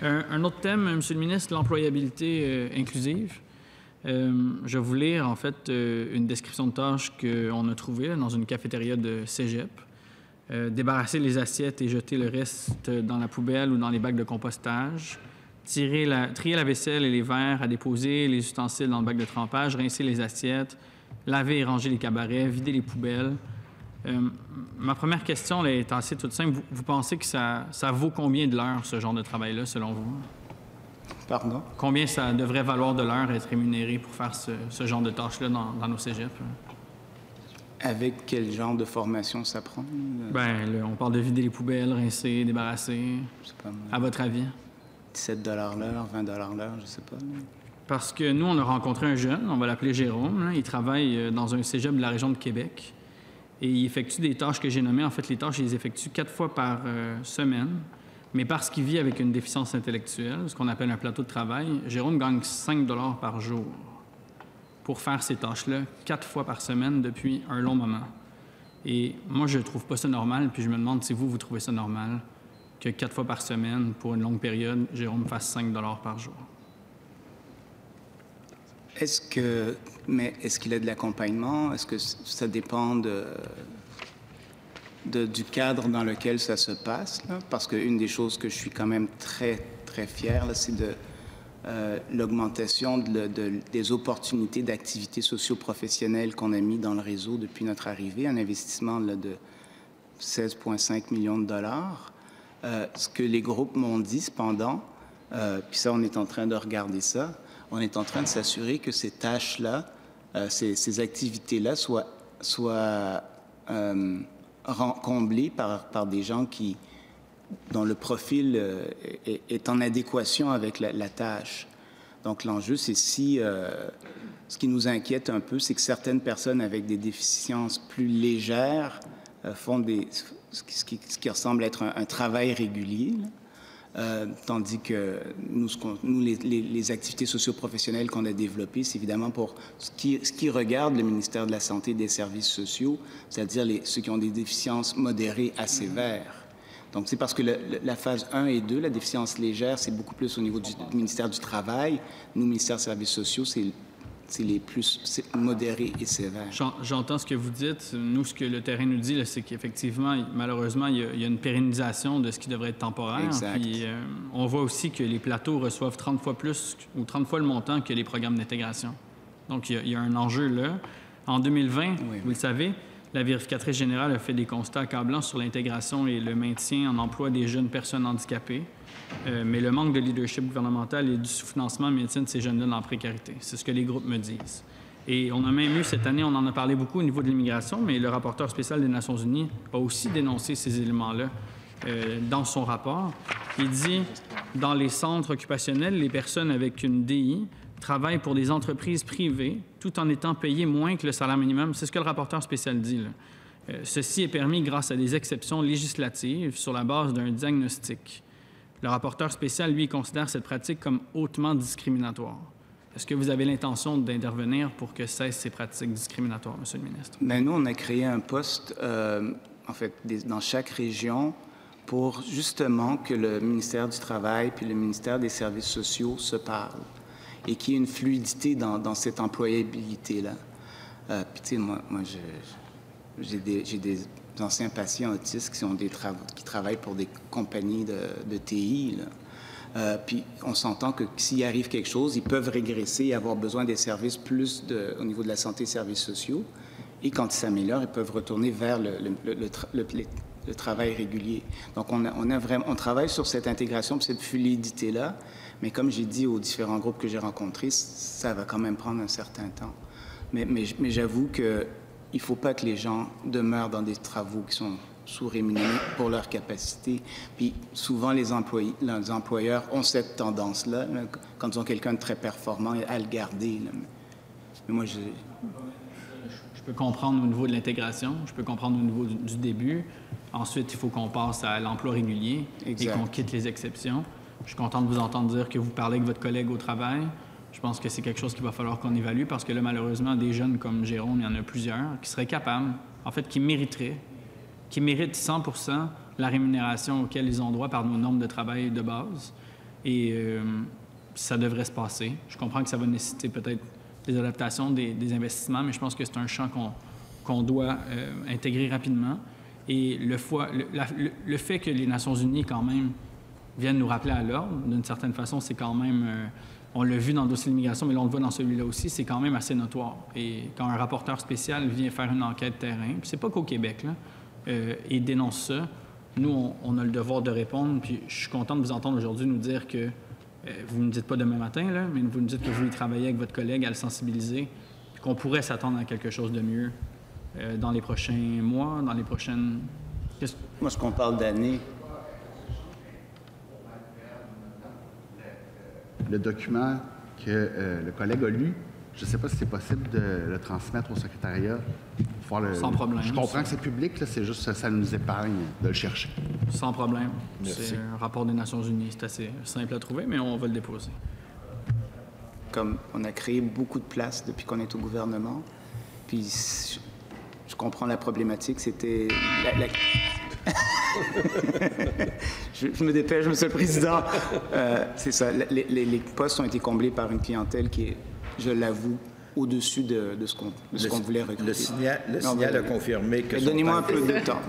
Un autre thème, M. le ministre, l'employabilité inclusive. Je vais vous lire, en fait, une description de tâche qu'on a trouvée là, dans une cafétéria de cégep. Débarrasser les assiettes et jeter le reste dans la poubelle ou dans les bacs de compostage. Trier la vaisselle et les verres à déposer, les ustensiles dans le bac de trempage, rincer les assiettes, laver et ranger les cabarets, vider les poubelles. Ma première question là, est assez toute simple. Vous pensez que ça vaut combien de l'heure, ce genre de travail-là, selon vous? Pardon? Combien ça devrait valoir de l'heure être rémunéré pour faire ce genre de tâches-là dans nos cégeps? Avec quel genre de formation ça prend? Bien, on parle de vider les poubelles, rincer, débarrasser. Je sais pas, À votre avis? 17 $ l'heure, 20 $ l'heure, je sais pas. Parce que nous, on a rencontré un jeune, on va l'appeler Jérôme. Là. Il travaille dans un cégep de la région de Québec. Et il effectue des tâches que j'ai nommées. En fait, les tâches, il les effectue 4 fois par semaine. Mais parce qu'il vit avec une déficience intellectuelle, ce qu'on appelle un plateau de travail, Jérôme gagne 5 $ par jour pour faire ces tâches-là 4 fois par semaine depuis un long moment. Et moi, je ne trouve pas ça normal, puis je me demande si vous trouvez ça normal que 4 fois par semaine, pour une longue période, Jérôme fasse 5 $ par jour. Est-ce qu'il a de l'accompagnement? Est-ce que ça dépend du cadre dans lequel ça se passe? Là? Parce qu'une des choses que je suis quand même très, très fier, c'est de l'augmentation des opportunités d'activités socio-professionnelles qu'on a mis dans le réseau depuis notre arrivée, un investissement là, de 16,5 millions de dollars. Ce que les groupes m'ont dit, cependant, puis ça, on est en train de regarder ça, on est en train de s'assurer que ces tâches-là, ces activités-là soient comblées par des gens dont le profil est en adéquation avec la tâche. Donc, l'enjeu, c'est ce qui nous inquiète un peu, c'est que certaines personnes avec des déficiences plus légères font ce qui ressemble à être un travail régulier, tandis que les activités socio-professionnelles qu'on a développées, c'est évidemment pour ce qui regarde le ministère de la Santé et des Services sociaux, c'est-à-dire ceux qui ont des déficiences modérées à sévères. Donc, c'est parce que la phase 1 et 2, la déficience légère, c'est beaucoup plus au niveau du ministère du Travail. Nous, ministère des Services sociaux, c'est les plus modérés et sévères. J'entends ce que vous dites. Nous, ce que le terrain nous dit, c'est qu'effectivement, malheureusement, il y a une pérennisation de ce qui devrait être temporaire. Exact. Puis, on voit aussi que les plateaux reçoivent 30 fois plus ou 30 fois le montant que les programmes d'intégration. Donc, il y a un enjeu là. En 2020, vous le savez, la vérificatrice générale a fait des constats accablants sur l'intégration et le maintien en emploi des jeunes personnes handicapées. Mais le manque de leadership gouvernemental et du sous-financement maintiennent ces jeunes-là dans la précarité. C'est ce que les groupes me disent. Et on a même eu cette année, on en a parlé beaucoup au niveau de l'immigration, mais le rapporteur spécial des Nations unies a aussi dénoncé ces éléments-là dans son rapport. Il dit, dans les centres occupationnels, les personnes avec une DI travaillent pour des entreprises privées tout en étant payées moins que le salaire minimum. C'est ce que le rapporteur spécial dit, là. Ceci est permis grâce à des exceptions législatives sur la base d'un diagnostic. Le rapporteur spécial, lui, considère cette pratique comme hautement discriminatoire. Est-ce que vous avez l'intention d'intervenir pour que cessent ces pratiques discriminatoires, Monsieur le ministre? Bien, nous, on a créé un poste, en fait, dans chaque région pour justement que le ministère du Travail puis le ministère des Services sociaux se parlent et qu'il y ait une fluidité dans cette employabilité-là. Puis, tu sais, moi j'ai des anciens patients autistes qui travaillent pour des compagnies de TI, là. Puis on s'entend que s'il arrive quelque chose, ils peuvent régresser et avoir besoin des services plus au niveau de la santé et services sociaux. Et quand ils s'améliorent, ils peuvent retourner vers le travail régulier. Donc on travaille sur cette intégration, cette fluidité-là. Mais comme j'ai dit aux différents groupes que j'ai rencontrés, ça va quand même prendre un certain temps. Mais j'avoue que il ne faut pas que les gens demeurent dans des travaux qui sont sous-rémunérés pour leur capacité. Puis souvent, les employeurs ont cette tendance-là, là, quand ils ont quelqu'un de très performant, à le garder. Là. Mais moi, je peux comprendre au niveau de l'intégration, je peux comprendre au niveau du début. Ensuite, il faut qu'on passe à l'emploi régulier et qu'on quitte les exceptions. Je suis content de vous entendre dire que vous parlez avec votre collègue au travail. Je pense que c'est quelque chose qu'il va falloir qu'on évalue parce que là, malheureusement, des jeunes comme Jérôme, il y en a plusieurs qui seraient capables, en fait, qui méritent 100% la rémunération auquel ils ont droit par nos normes de travail de base. Et ça devrait se passer. Je comprends que ça va nécessiter peut-être des adaptations, des investissements, mais je pense que c'est un champ qu'on doit intégrer rapidement. Et le fait que les Nations unies, quand même, viennent nous rappeler à l'ordre, d'une certaine façon, c'est quand même... on l'a vu dans le dossier de l'immigration, mais là, on le voit dans celui-là aussi, c'est quand même assez notoire. Et quand un rapporteur spécial vient faire une enquête terrain, puis c'est pas qu'au Québec, là, et dénonce ça, nous, on a le devoir de répondre, puis je suis content de vous entendre aujourd'hui nous dire que vous ne me dites pas demain matin, là, mais vous nous dites que vous voulez travailler avec votre collègue à le sensibiliser, qu'on pourrait s'attendre à quelque chose de mieux dans les prochains mois, dans les prochaines... Moi, je qu'on parle d'années. Le document que le collègue a lu, je ne sais pas si c'est possible de le transmettre au secrétariat. Sans problème. Je comprends que c'est public, c'est juste que ça nous épargne de le chercher. Sans problème. Merci. C'est un rapport des Nations unies. C'est assez simple à trouver, mais on va le déposer. Comme on a créé beaucoup de places depuis qu'on est au gouvernement, puis je comprends la problématique, c'était... je me dépêche, Monsieur le Président. C'est ça, les postes ont été comblés par une clientèle qui est, je l'avoue, au-dessus de ce qu'on voulait recruter. Le signal a confirmé que... Donnez-moi un peu de temps.